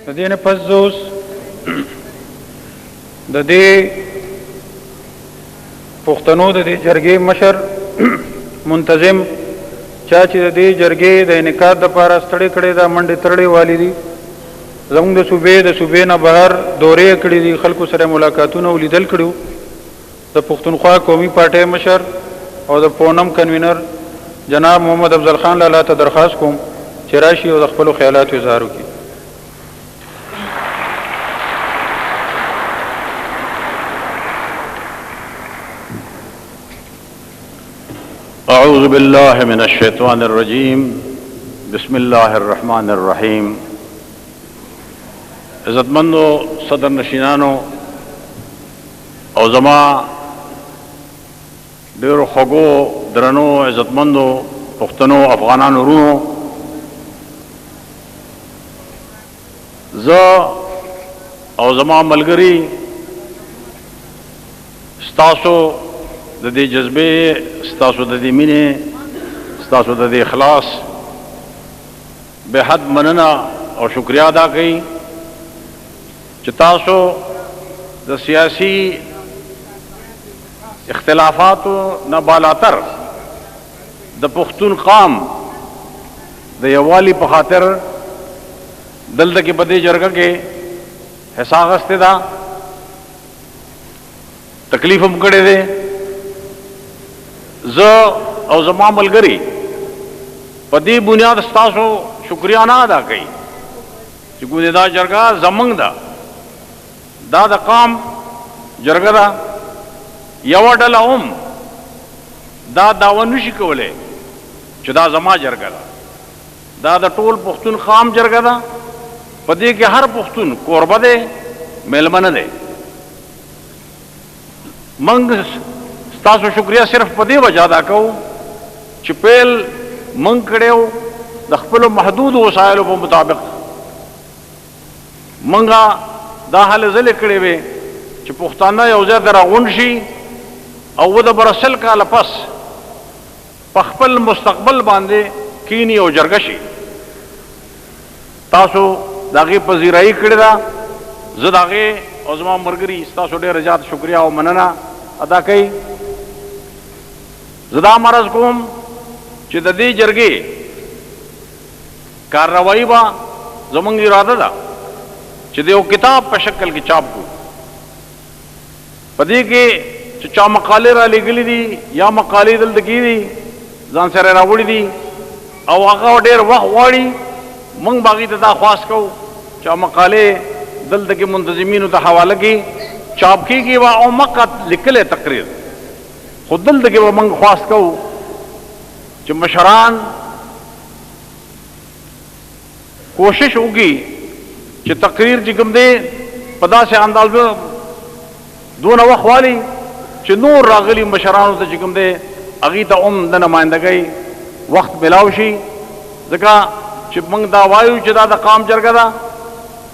د دې نه پس اوس د دې پښتنو د دې جرګې مشر منتظم چا چې د دې جرګې د انعقاد لپاره ستړي کړي دا منډې ترړې والي دي زموږ د صوبې نه بهر دورې کړي دي خلکو سره ملاقاتونه ولیدل کړي د پښتونخوا قومي پارټۍ مشر او د پونم کنوینر جناب محمد افضل خان لالا ته درخواست کوم چې راشي او د خپلو خیالاتو اظهار وکړي. اعوذ باللہ من الشیطان الرجیم بسم اللہ الرحمن الرحیم. عزتمندو صدر نشینانو او زما ډیرو خوږو درنو عزتمندو پښتنو افغانانو ورونو، زه او زما ملګري ستاسو د دې جذبې، ستاسو د دې مینې، ستاسو د دې اخلاص به حد مننه او شکریا ادا کوي چې تاسو د سیاسي اختلافاتو نه بالاتر د پښتون قام د یووالي په خاطر دلته کې په دې جرګه کې حصہ اخیستې ده، تکلیف هم کړی دی. زه او زما ملګري په دې بنیاد ستاسو شکریا نه ادا کوي چې ګوندې دا جرګه زموږ ده، دا د قام جرګه ده. یوه ډله هم دا دعوه نشي کولی چې دا زما جرګه ده، دا د ټول پښتون قام جرګه ده. په دې کې هر پښتون کوربه دی، میلمنه دی. موږ ستاسو شکریہ صرف په دې وجه ادا کوو چې پیل موږ کړی و د خپلو محدودو وسایلو په مطابق. موږ دا هلې ځلې کړې وې چې پښتانه یو ځای ته راغونډ شي او و د بره سل کاله پس په خپل مستقبل باندې کینی او جرګه شي. تاسو د هغې پذیرایي کړې ده. زه د هغې او زما ملګري ستاسو ډېره زیات شکریه او مننه ادا کوي. زه دا مرض کوم چې د دې جرګې کارروایي به زموږ اراده ده چې د یو کتاب په شکل کې چاپ کړو. په دې کې چې چا مقالې را لېږلي دي یا مقالې دلته کې دي ځان سره راوړي دي او هغه ډېر وخت غواړي، موږ به هغې ته دا خواست کوو چې مقالې دلته کې منتظمینو ته حواله کړي، چاپ کېږي او مقت لیکلی تقریر. خو دلته کې به موږ خواست کوو چې مشران کوشش وکړي چې تقریر چې کوم دی په داسې اندازه دونه وخت والي چې نور راغلي مشرانو ته چې کوم دی هغې ته هم د نمایندګۍ وخت میلاو شي. ځکه چې موږ دا وایو چې دا د قام جرګه ده،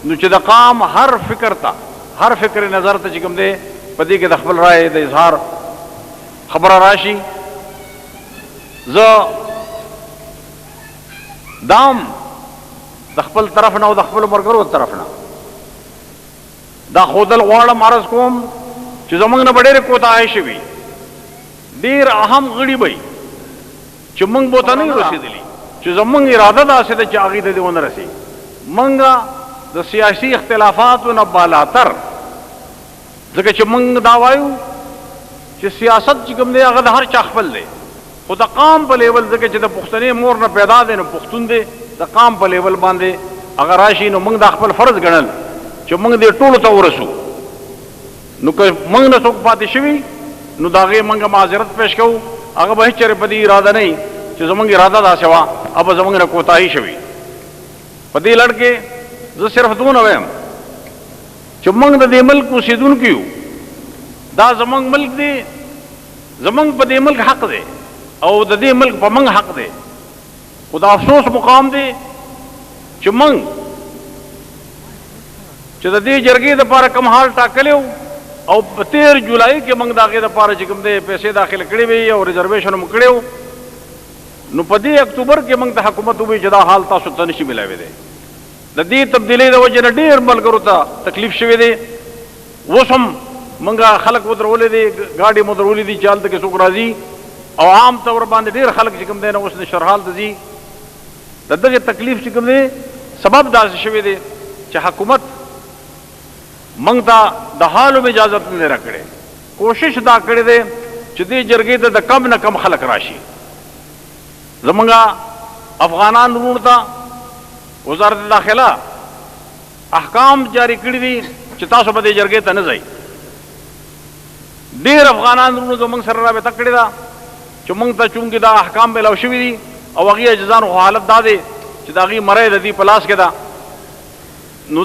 نو چې د قام هر فکر ته، هر فکر نظر ته چې کوم دی په دې کې د خپل رائے د اظهار خبره راشي. زه دام د خپل طرف نه او د خپلو ملګرو طرف نه دا ښودل غواړم، عرض کوم چې زموږ نه به ډېرې کوتاهۍ شوي، ډېر اهم غړي به چې موږ به ورته نه یو رسېدلي، چې زموږ اراده داسې ده چې هغې ته دې ونه رسي. موږ د سیاسي اختلافاتو نه بالاتر، ځکه چې موږ دا وایو چې سیاست چې کوم دی هغه د هر چا خپل دی، خو د قام په لیول ځکه چې د پښتنې مور نه پیدا دی نو پښتون دی، د قام په لیول باندې هغه راشي نو موږ دا خپل فرض ګڼل چې موږ دې ټولو ته ورسو. نو که موږ نه څوک پاتې شوي نو د هغې موږ معذرت پیش کوو. هغه به هېڅ چېرې په دې اراده نه وي چې زموږ اراده داسې وه او به زموږ نه کوتاهي شوي. په دې لړ کې زه صرف دونه وایم چې موږ د دې ملک اوسېدونکي یو، دا زموږ ملک دی، زموږ په دې ملک حق دی او د دې ملک په موږ حق دی. خو د افسوس مقام دی چې موږ چې د دې جرګې دپاره کوم حال ټاکلی و او په 13 جولای کې موږ د هغې دپاره چې کوم دی پیسې داخله کړې وې او ریزرویشن هم کړی و، نو په دې اکتوبر کې موږ ته حکومت ووایي چې دا حال تاسو ته نشي میلاوی دی. د دې تبدیلی د وجې نه ډېر ملګرو ته تکلیف شوی دی. اوس هم موږ خلک ودرولې دي، ګاډي مو درولې دي چې هلته کې څوک راځي، او عام طور باندې ډېر خلک چې کوم دی نه اوس نشرحال ته ځي. د دغې تکلیف چې کوم دی سبب داسې شوی دی چې حکومت موږ ته د حالو اجازت نه دی راکړې. کوشش دا کړی دی چې دې جرګې ته د کم نه کم خلک راشي. زمونږ افغانان وروڼو ته وزارت داخله احکام جاری کړي دي چې تاسو به دې جرګې ته نه ځئ. ډېر افغانان وروڼو زموږ سره رابطه کړې ده چې موږ ته چونکې دا احکام میلاو شوي دي او هغې اجزانو خو حالت دا دی چې د هغې مری د دې په لاس کې ده، نو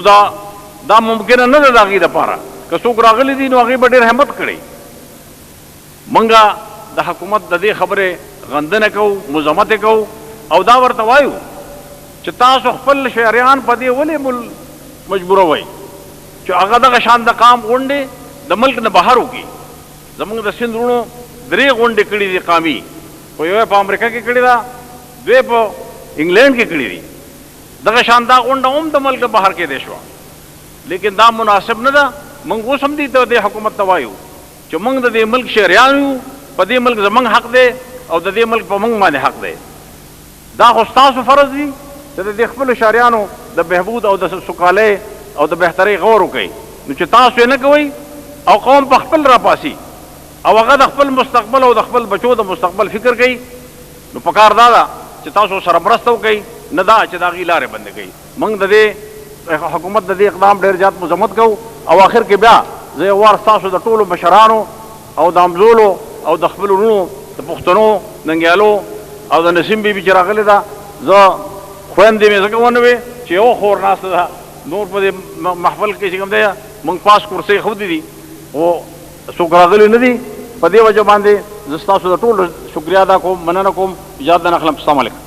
دا ممکنه نه ده د هغې دپاره. که څوک راغلي دي نو هغې به ډېر همت کړی. موږ د حکومت د دې خبرې غندنه کوو، مذمت یې کوو او دا ورته وایو چې تاسو خپل شهریان په دې ولې مجبوروئ چې هغه دغه شان د قام غونډې د ملک نه بهر وکړي. زموږ د سیند وروڼو 3 غونډې کړي دي قامي، په یوه په امریکا کې کړې ده، 2 په انګلینډ کې کړي دي. دغه شان دا غونډه هم د ملک بهر کې دی شوه، لیکن دا مناسب نه ده. موږ اوس هم دې ته د حکومت ته وایو چې موږ د دې ملک شهریان یو، په دې ملک زموږ حق دی او د دې ملک په موږ باندې حق دی. دا خو ستاسو فرض دی چې د دې خپلو شهریانو د بهبود او د سوکالۍ او د بهترۍ غور وکړئ. نو چې تاسو یې نه کوئ او قوم په خپل راپاسي او هغه د خپل مستقبل او د خپل بچو د مستقبل فکر کوي، نو پکار دا ده چې تاسو سره مرسته وکړئ، نه دا چې د هغې لارې بندې کوئ. موږ د دې حکومت د دې اقدام ډېر زیات مذمت کوو او آخر کې بیا زه یو وار ستاسو د ټولو مشرانو او د همزولو او د خپلو وروڼو د پښتنو ننګیالو او د نسیم بیبي چې راغلې ده، زه خویندې مې ځکه ونوې چې یوه خور ناسته ده، نور په دې محفل کې چې کوم دی موږ پاس کورسۍ ښودې دي خو څوک راغلي نه دي. په دې وجه باندې زه ستاسو د ټولو شکریا ادا کوم، مننه کوم، اجازه نه اخلم. السلام علیکم.